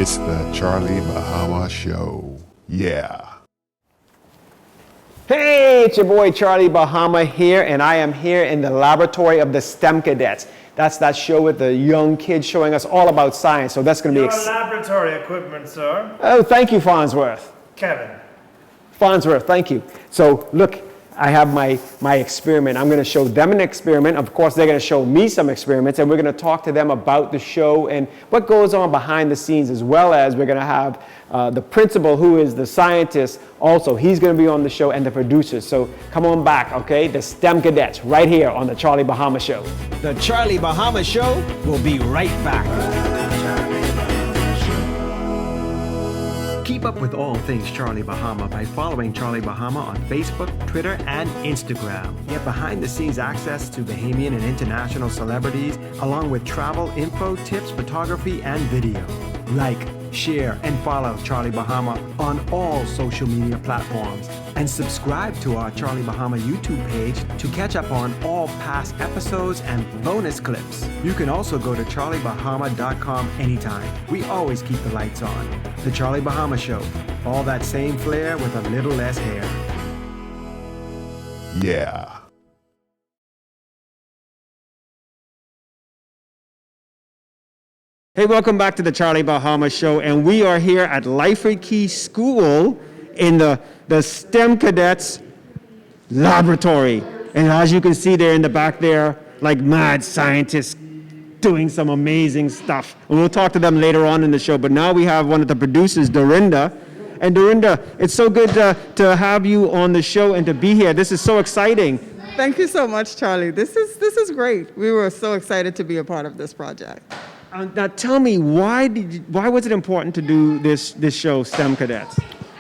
It's the Charlie Bahama Show. Yeah. Hey, it's your boy Charlie Bahama here, and I am here in the laboratory of the STEM Cadets. That's that show with the young kids showing us all about science. So that's going to be laboratory equipment, sir. Oh, thank you, Farnsworth. Kevin. Farnsworth, thank you. So look, I have my experiment. I'm going to show them an experiment. Of course, they're going to show me some experiments, and we're going to talk to them about the show and what goes on behind the scenes, as well as we're going to have the principal, who is the scientist, also. He's going to be on the show, and the producers. So come on back, okay? The STEM Cadets, right here on the Charlie Bahama Show. The Charlie Bahama Show will be right back. Keep up with all things Charlie Bahama by following Charlie Bahama on Facebook, Twitter, and Instagram. Get behind-the-scenes access to Bahamian and international celebrities, along with travel, info, tips, photography, and video. Like, share, and follow Charlie Bahama on all social media platforms. And subscribe to our Charlie Bahama YouTube page to catch up on all past episodes and bonus clips. You can also go to charliebahama.com anytime. We always keep the lights on. The Charlie Bahama Show. All that same flair with a little less hair. Yeah. Hey, welcome back to the Charlie Bahama Show, and we are here at Lyford Key School in the STEM Cadets laboratory. And as you can see there in the back there, like mad scientists doing some amazing stuff. And we'll talk to them later on in the show, but now we have one of the producers, Dorinda. And Dorinda, it's so good to have you on the show and to be here. This is so exciting. Thank you so much, Charlie. This is great. We were so excited to be a part of this project. Now tell me, why was it important to do this show, STEM Cadets?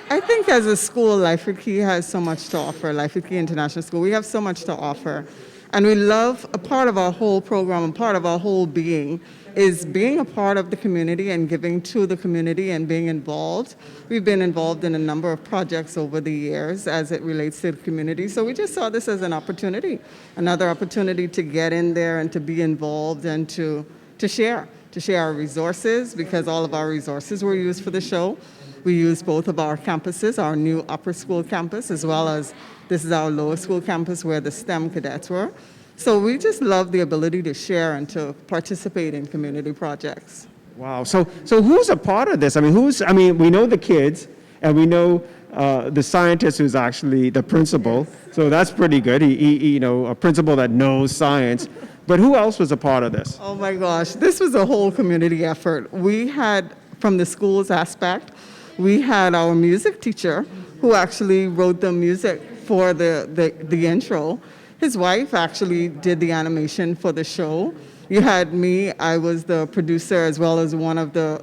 I think as a school, Lyford Key has so much to offer. Lyford Key International School, we have so much to offer. And we love, a part of our whole program, a part of our whole being, is being a part of the community and giving to the community and being involved. We've been involved in a number of projects over the years as it relates to the community. So we just saw this as an opportunity, another opportunity to get in there and to be involved and to share our resources, because all of our resources were used for the show. We used both of our campuses, our new upper school campus, as well as this is our lower school campus where the STEM cadets were. So we just love the ability to share and to participate in community projects. Wow. So who's a part of this? I mean, we know the kids, and we know the scientist who's actually the principal. Yes. So that's pretty good. He a principal that knows science. But who else was a part of this? Oh my gosh, this was a whole community effort. We had, from the school's aspect, we had our music teacher who actually wrote the music for the intro. His wife actually did the animation for the show. You had me, I was the producer as well as one of the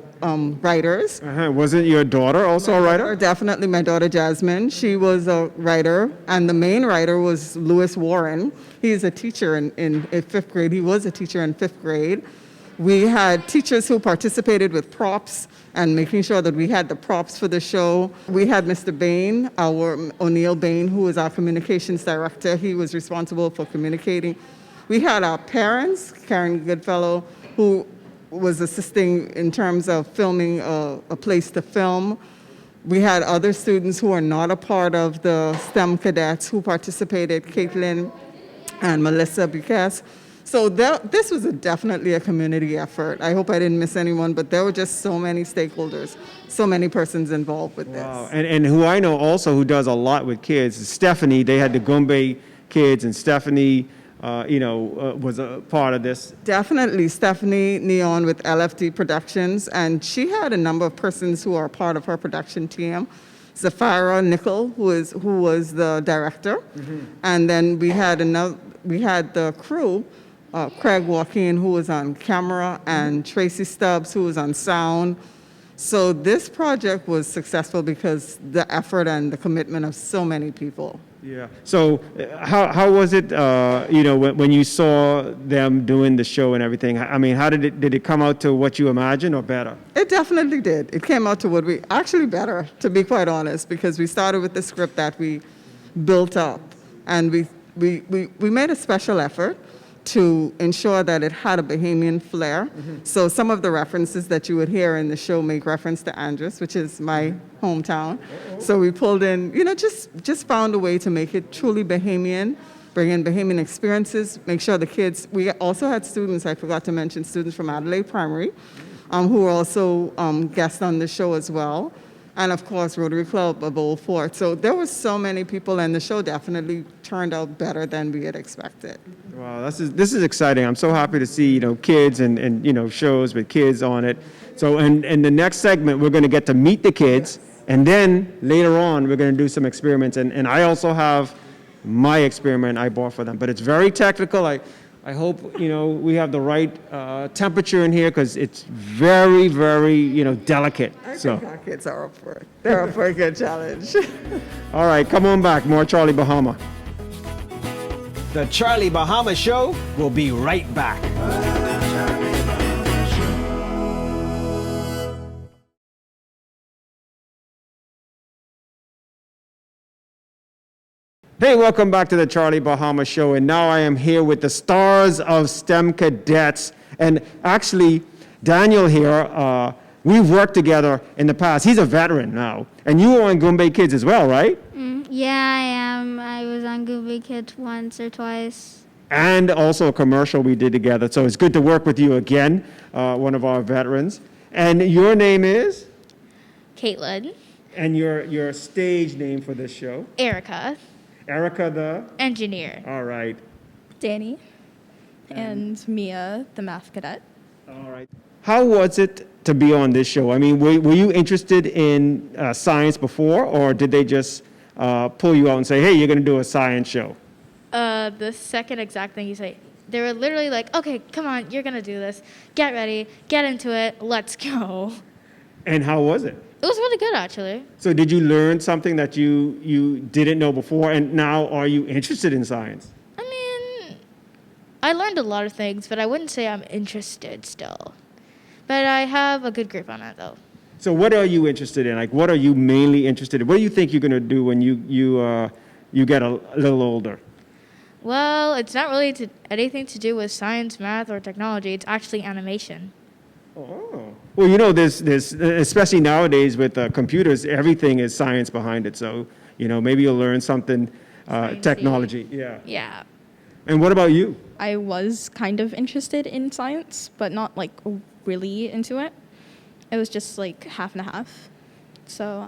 writers. Wasn't your daughter also a writer? Definitely, my daughter Jasmine. She was a writer, and the main writer was Lewis Warren. He's a teacher in fifth grade. He was a teacher in fifth grade. We had teachers who participated with props and making sure that we had the props for the show. We had Mr. Bain, O'Neill Bain, who was our communications director. He was responsible for communicating. We had our parents, Karen Goodfellow, who was assisting in terms of filming a place to film. We had other students who are not a part of the STEM cadets who participated, Caitlin and Melissa Bucas. So this was definitely a community effort. I hope I didn't miss anyone, but there were just so many stakeholders, so many persons involved with this. Wow. And who I know also who does a lot with kids is Stephanie. They had the Gombe kids, and Stephanie was a part of this. Definitely, Stephanie Neon with LFD Productions, and she had a number of persons who are part of her production team. Zafira Nickel, who was the director, and then we had the crew, Craig Joaquin, who was on camera, and Tracy Stubbs, who was on sound. So this project was successful because the effort and the commitment of so many people. Yeah. So how was it, when you saw them doing the show and everything? I mean, how did it come out to what you imagined, or better? It definitely did. It came out to what actually better, to be quite honest, because we started with the script that we built up, and we made a special effort. to ensure that it had a Bahamian flair. So some of the references that you would hear in the show make reference to Andros, which is my hometown. So we pulled in, just found a way to make it truly Bahamian, bring in Bahamian experiences, make sure the kids, we also had students, I forgot to mention, students from Adelaide Primary, who were also guests on the show as well. And of course, Rotary Club of Old Fort. So there were so many people, and the show definitely turned out better than we had expected. Wow, this is exciting. I'm so happy to see, kids and shows with kids on it. So in the next segment, we're going to get to meet the kids, and then later on, we're going to do some experiments. And I also have my experiment I bought for them, but it's very technical. I hope, we have the right temperature in here because it's very, very, delicate. I think our kids are up for it. They're up for a good challenge. All right, come on back. More Charlie Bahama. The Charlie Bahama Show will be right back. Hey, welcome back to the Charlie Bahama Show. And now I am here with the stars of STEM Cadets. And actually, Daniel here, we've worked together in the past. He's a veteran now. And you were on Goombay Kids as well, right? Yeah, I am. I was on Goombay Kids once or twice. And also a commercial we did together. So it's good to work with you again, one of our veterans. And your name is? Caitlin. And your stage name for this show? Erica. Erica the? Engineer. All right. Danny. And Mia, the math cadet. All right. How was it to be on this show? I mean, were you interested in science before, or did they just pull you out and say, hey, you're going to do a science show? The second exact thing you say, they were literally like, okay, come on, you're going to do this. Get ready. Get into it. Let's go. And how was it? It was really good, actually. So did you learn something that you didn't know before, and now are you interested in science? I mean, I learned a lot of things, but I wouldn't say I'm interested still. But I have a good grip on it, though. So what are you interested in? Like, what are you mainly interested in? What do you think you're going to do when you get a little older? Well, it's not really anything to do with science, math, or technology. It's actually animation. Oh. Well, there's especially nowadays with computers, everything is science behind it. So, maybe you'll learn something, technology. Yeah. Yeah. And what about you? I was kind of interested in science, but not like really into it. It was just like half and a half. So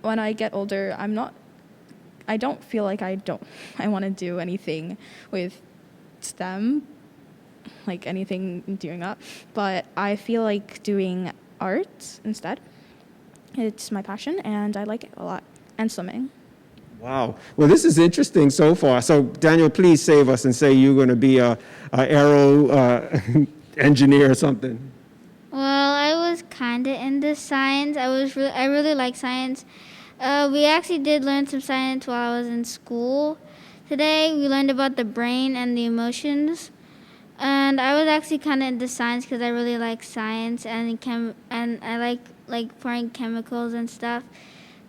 when I get older, I don't feel like I want to do anything with STEM, like anything doing that, but I feel like doing art instead. It's my passion and I like it a lot, and swimming. Wow. Well, this is interesting so far. So Daniel, please save us and say you're going to be a aero engineer or something. Well, I was kind of into science. I really like science. We actually did learn some science while I was in school. Today we learned about the brain and the emotions. And I was actually kind of into science because I really like science and I like pouring chemicals and stuff.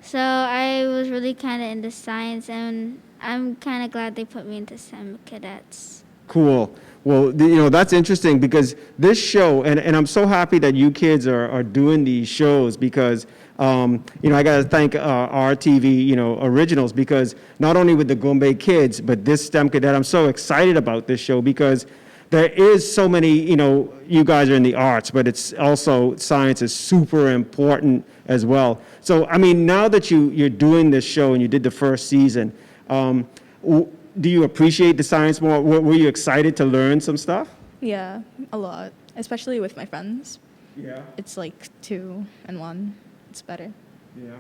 So I was really kind of into science, and I'm kind of glad they put me into STEM Cadets. Cool. Well, that's interesting because this show, and I'm so happy that you kids are doing these shows because, I got to thank RTV, Originals, because not only with the Goombay Kids, but this STEM Cadet, I'm so excited about this show because there is so many, you guys are in the arts, but it's also science is super important as well. So, I mean, now that you're doing this show and you did the first season, do you appreciate the science more? Were you excited to learn some stuff? Yeah, a lot, especially with my friends. Yeah. It's like 2 and 1. It's better. Yeah.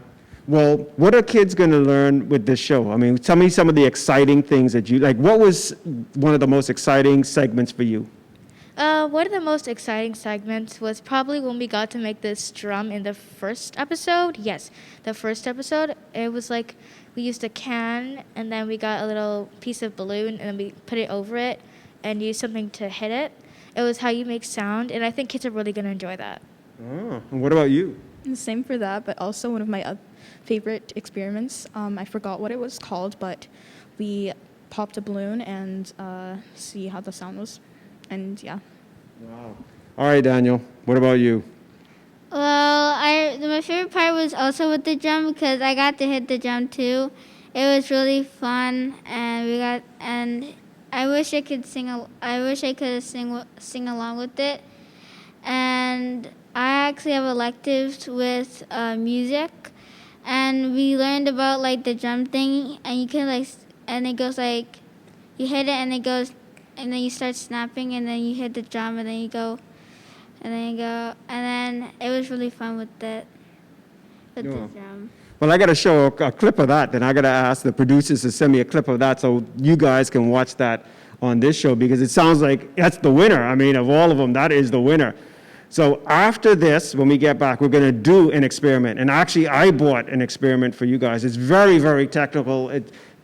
Well, what are kids going to learn with this show? I mean, tell me some of the exciting things that you like. What was one of the most exciting segments for you? One of the most exciting segments was probably when we got to make this drum in the first episode. Yes, the first episode. It was like we used a can, and then we got a little piece of balloon, and then we put it over it and used something to hit it. It was how you make sound, and I think kids are really going to enjoy that. Oh, and what about you? Same for that, but also one of my favorite experiments. I forgot what it was called, but we popped a balloon and see how the sound was. And yeah. Wow. All right, Daniel, what about you? Well, my favorite part was also with the drum because I got to hit the drum too. It was really fun, and I wish I could sing. I wish I could sing along with it. And I actually have electives with music, and we learned about like the drum thing, and you can and it goes like, you hit it and it goes, and then you start snapping, and then you hit the drum, and then you go. And then it was really fun with it, with the drum. Well, I got to show a clip of that. Then I got to ask the producers to send me a clip of that so you guys can watch that on this show, because it sounds like that's the winner. I mean, of all of them, that is the winner. So after this, when we get back, we're going to do an experiment. And actually, I bought an experiment for you guys. It's very, very technical.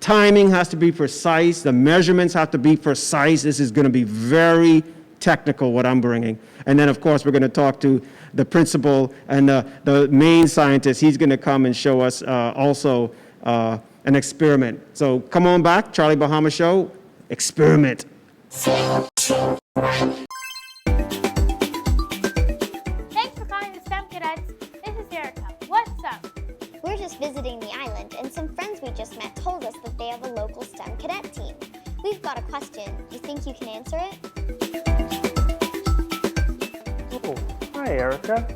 Timing has to be precise. The measurements have to be precise. This is going to be very technical, what I'm bringing. And then, of course, we're going to talk to the principal and the main scientist. He's going to come and show us also an experiment. So come on back, Charlie Bahama Show, experiment. Thanks for calling the STEM Cadets. This is Erica. What's up? We're just visiting the island, and some friends we just met told us that they have a local STEM cadet team. We've got a question. You think you can answer it? Oh, hi, Erica.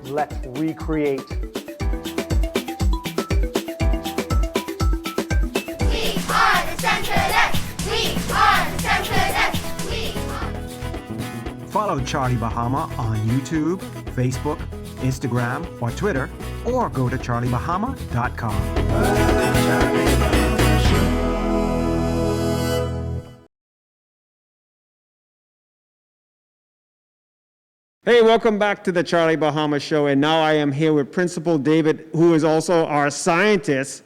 Let's recreate. We are the STEM Cadets. We are the STEM Cadets. We are. Follow Charlie Bahama on YouTube, Facebook, Instagram, or Twitter, or go to charliebahama.com. Hey, welcome back to the Charlie Bahama Show. And now I am here with Principal David, who is also our scientist,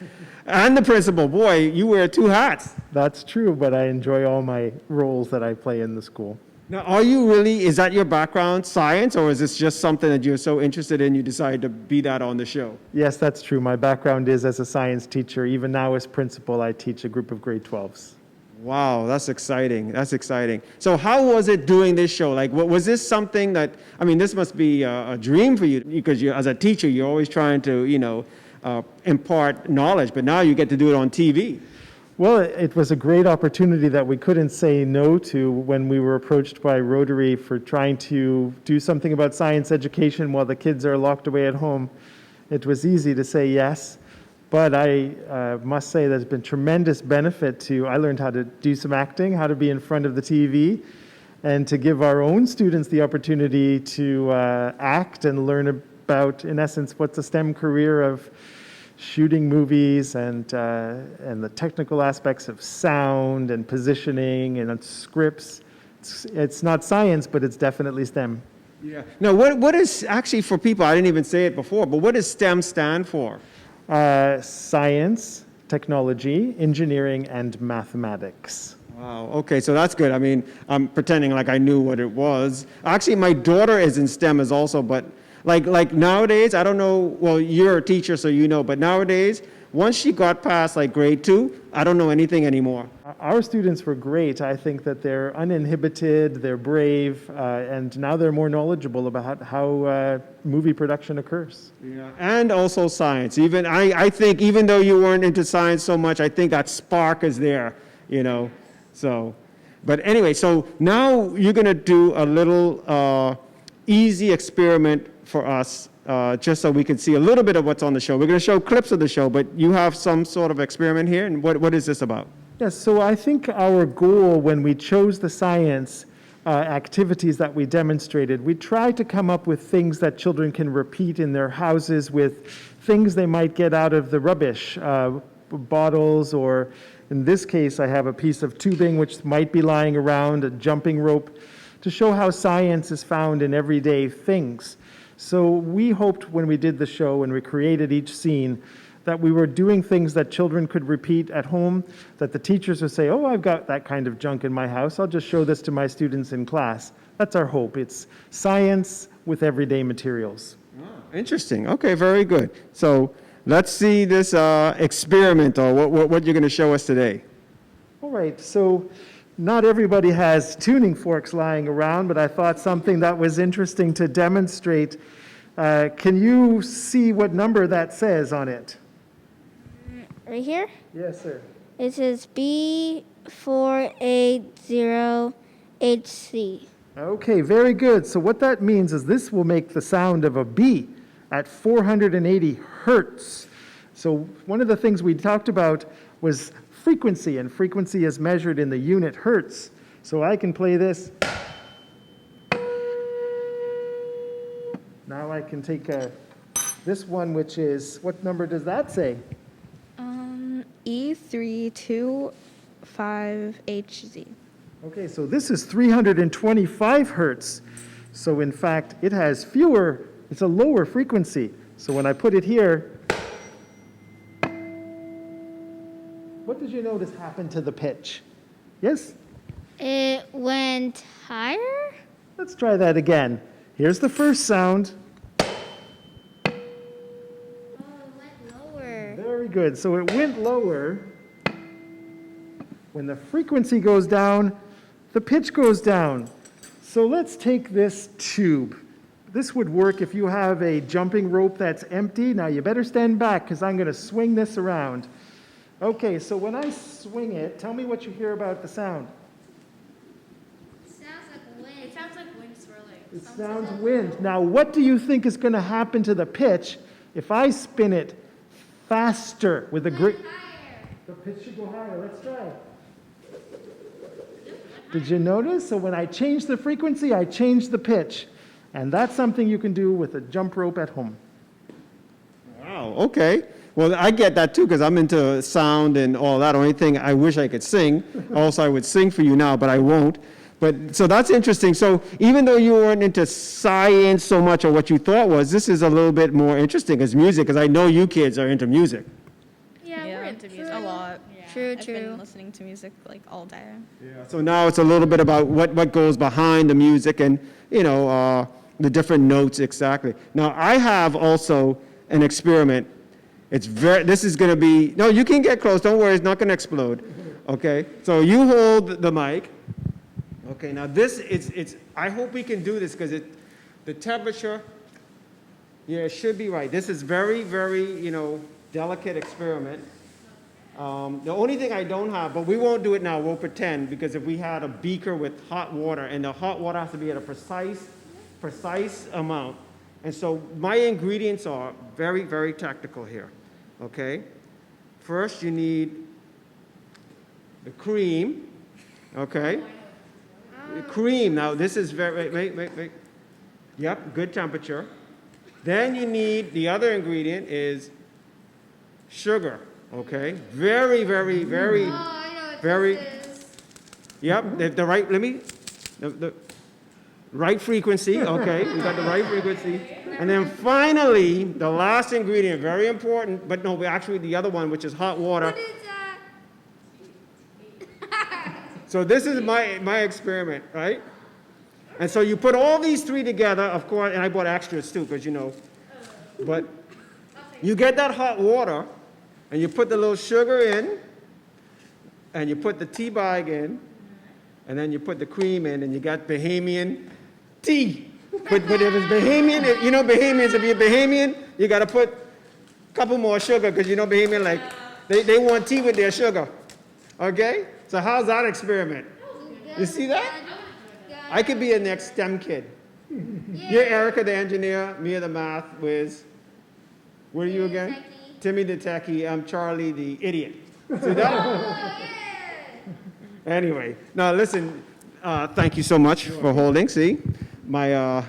and the principal. Boy, you wear two hats. That's true, but I enjoy all my roles that I play in the school. Now, are you really, is that your background, science, or is this just something that you're so interested in you decided to be that on the show? Yes, that's true. My background is as a science teacher. Even now as principal, I teach a group of grade 12s. Wow, that's exciting. That's exciting. So how was it doing this show? Like, was this something that, I mean, this must be a dream for you, because as a teacher, you're always trying to, impart knowledge, but now you get to do it on TV. Well, it was a great opportunity that we couldn't say no to when we were approached by Rotary for trying to do something about science education while the kids are locked away at home. It was easy to say yes, but I must say there's been tremendous benefit to, I learned how to do some acting, how to be in front of the TV, and to give our own students the opportunity to act and learn about, in essence, what's a STEM career of shooting movies and the technical aspects of sound and positioning and scripts. It's not science, but it's definitely STEM. Yeah. Now, what is, actually for people, I didn't even say it before, but what does STEM stand for? Science, technology, engineering, and mathematics. Wow, okay, so that's good. I mean, I'm pretending like I knew what it was. Actually, my daughter is in STEM as also, but like nowadays, I don't know, well, you're a teacher, so you know, but nowadays, once she got past like grade 2, I don't know anything anymore. Our students were great. I think that they're uninhibited, they're brave, and now they're more knowledgeable about how movie production occurs. Yeah, and also science. Even I think even though you weren't into science so much, I think that spark is there, So, but anyway, so now you're going to do a little easy experiment for us, just so we can see a little bit of what's on the show. We're going to show clips of the show, but you have some sort of experiment here, and what is this about? Yes, so I think our goal when we chose the science activities that we demonstrated, we tried to come up with things that children can repeat in their houses, with things they might get out of the rubbish, bottles, or in this case, I have a piece of tubing which might be lying around, a jumping rope, to show how science is found in everyday things. So we hoped when we did the show and we created each scene that we were doing things that children could repeat at home, that the teachers would say, oh, I've got that kind of junk in my house. I'll just show this to my students in class. That's our hope. It's science with everyday materials. Oh, interesting. Okay, very good. So let's see this experiment, or what you're going to show us today. All right, so not everybody has tuning forks lying around, but I thought something that was interesting to demonstrate. Can you see what number that says on it? Right here? Yes, sir. It says B480HC. Okay, very good. So what that means is this will make the sound of a B at 480 hertz. So one of the things we talked about was frequency, and frequency is measured in the unit hertz. So I can play this. Now I can take this one, which is, what number does that say? E325HZ. Okay, so this is 325 hertz. So in fact, it has fewer, it's a lower frequency. So when I put it here, what did you notice happened to the pitch? Yes? It went higher? Let's try that again. Here's the first sound. Oh, it went lower. Very good. So it went lower. When the frequency goes down, the pitch goes down. So let's take this tube. This would work if you have a jumping rope that's empty. Now you better stand back because I'm going to swing this around. Okay, so when I swing it, tell me what you hear about the sound. It sounds like wind. It sounds like wind swirling. It sounds wind. Now, what do you think is going to happen to the pitch if I spin it faster with a great... The pitch should go higher. Let's try. Did you notice? So when I change the frequency, I change the pitch. And that's something you can do with a jump rope at home. Wow, okay. Well, I get that too because I'm into sound and all that. Only thing I wish I could sing. Also, I would sing for you now, but I won't. But so that's interesting. So even though you weren't into science so much or what you thought was, this is a little bit more interesting as music because I know you kids are into music. Yeah, we're into music. A lot. True, I've been true. listening to music like all day. So now it's a little bit about what goes behind the music and, you know, the different notes exactly. Now, I have also an experiment. This is going to be, no, you can get close. Don't worry, it's not going to explode. Okay? So you hold the mic. Okay, now this I hope we can do this because the temperature, yeah, it should be right. This is very, very, you know, delicate experiment. The only thing I don't have, but we won't do it now, we'll pretend, because if we had a beaker with hot water, and the hot water has to be at a precise amount. And so my ingredients are very, very tactical here, okay? First, you need the cream, okay? The cream, now this is very, wait. Yep, good temperature. Then you need, the other ingredient is sugar. Okay, very, very, very, very. Yep, the right. The right frequency. Okay, we got the right frequency, and then finally the last ingredient, very important, but no, actually the other one, which is hot water. What is that? So this is my experiment, right? And so you put all these three together, of course, and I bought extras too, because you know, but you get that hot water. And you put the little sugar in, and you put the tea bag in, and then you put the cream in, and you got Bahamian tea. But if it's Bahamian, you know Bahamians, if you're Bahamian, you got to put a couple more sugar, because you know Bahamian, like, they want tea with their sugar. Okay? So how's that experiment? You see that? I could be a next STEM kid. You're Erica, the engineer, Mia, the math whiz. What are you again? Timmy the techie, I'm Charlie the idiot. See that? Anyway, now listen, thank you so much for holding, see? My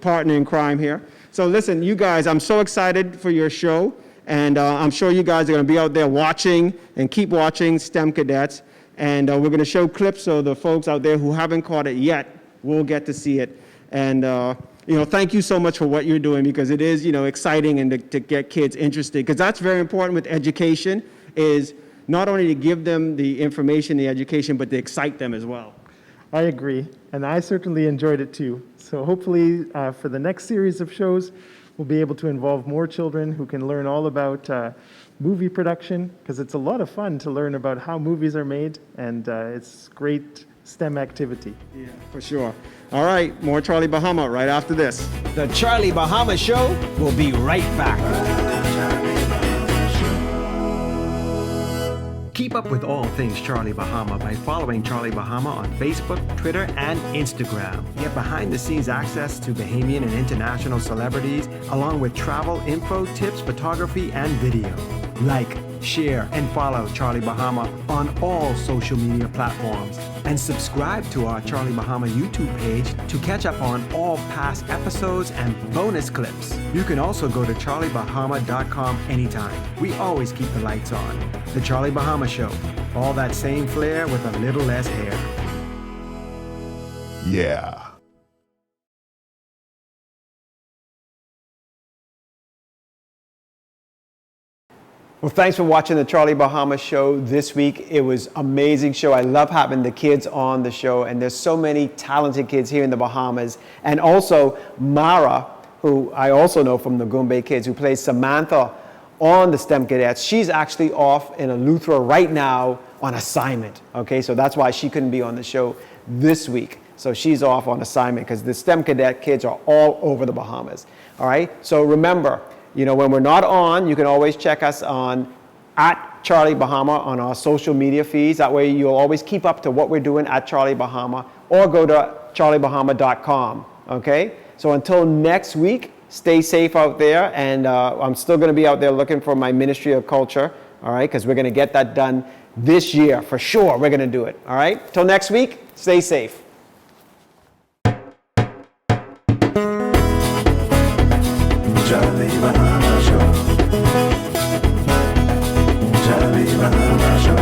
partner in crime here. So listen, you guys, I'm so excited for your show, and I'm sure you guys are gonna be out there watching, and keep watching STEM Cadets, and we're gonna show clips so the folks out there who haven't caught it yet will get to see it. And you know, thank you so much for what you're doing because it is, you know, exciting and to get kids interested. Because that's very important with education is not only to give them the information, the education, but to excite them as well. I agree, and I certainly enjoyed it too. So hopefully for the next series of shows, We'll be able to involve more children who can learn all about movie production, because it's a lot of fun to learn about how movies are made, and it's great STEM activity. Yeah, for sure. All right, more Charlie Bahama right after this. The Charlie Bahama Show will be right back. Keep up with all things Charlie Bahama by following Charlie Bahama on Facebook, Twitter, and Instagram. Get behind-the-scenes access to Bahamian and international celebrities, along with travel info, tips, photography, and video. Like, share, and follow Charlie Bahama on all social media platforms. And subscribe to our Charlie Bahama YouTube page to catch up on all past episodes and bonus clips. You can also go to charliebahama.com anytime. We always keep the lights on. The Charlie Bahama Show. All that same flair with a little less hair. Yeah. Well, thanks for watching the Charlie Bahama Show this week. It was an amazing show. I love having the kids on the show, and there's so many talented kids here in the Bahamas. And also Mara, who I also know from the Goombay Kids, who plays Samantha on the STEM Cadets. She's actually off in Eleuthera right now on assignment. Okay, so that's why she couldn't be on the show this week. So she's off on assignment because the STEM Cadet kids are all over the Bahamas. All right, so remember, you know, when we're not on, you can always check us on @Charlie Bahama on our social media feeds. That way you'll always keep up to what we're doing at Charlie Bahama, or go to charliebahama.com, okay? So until next week, stay safe out there, and I'm still gonna be out there looking for my Ministry of Culture, all right? Because we're gonna get that done this year, for sure, we're gonna do it, all right? Till next week, stay safe. Charlie Bahama Show. Charlie Bahama Show.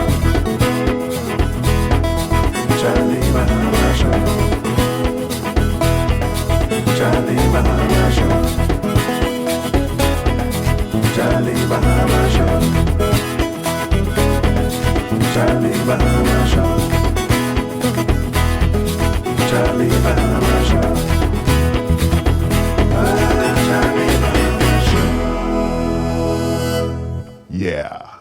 Charlie Bahama Show. Charlie Bahama Show. Charlie Bahama Show. Charlie Bahama Show. Charlie Bahama Show. Yeah.